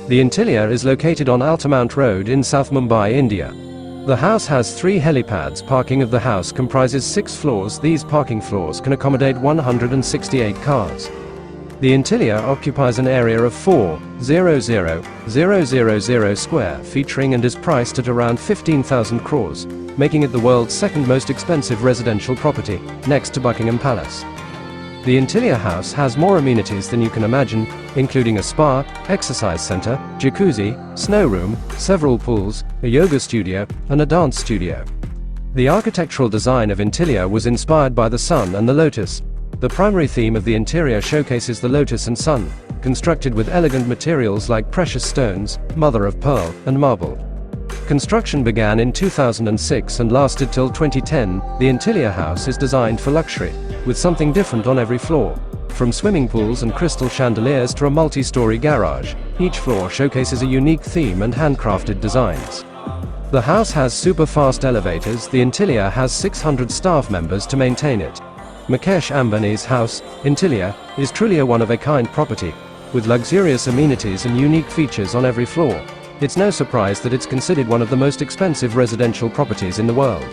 The Antilia is located on Altamount Road in South Mumbai, India. The house has 3 helipads. Parking of the house comprises 6 floors. These parking floors can accommodate 168 cars. The Antilia occupies an area of 4,000,000 square feet and is priced at around 15,000 crores, making it the world's second most expensive residential property, next to Buckingham Palace. The Antilia house has more amenities than you can imagine, including a spa, exercise center, jacuzzi, snow room, several pools, a yoga studio, and a dance studio. The architectural design of Antilia was inspired by the sun and the lotus. The primary theme of the interior showcases the lotus and sun, constructed with elegant materials like precious stones, mother of pearl, and marble. Construction began in 2006 and lasted till 2010. The Antilia house is designed for luxury, with something different on every floor. From swimming pools and crystal chandeliers to a multi-story garage, each floor showcases a unique theme and handcrafted designs. The house has super fast elevators. The Antilia has 600 staff members to maintain it. Mukesh Ambani's house, Antilia, is truly a one-of-a-kind property, with luxurious amenities and unique features on every floor. It's no surprise that it's considered one of the most expensive residential properties in the world.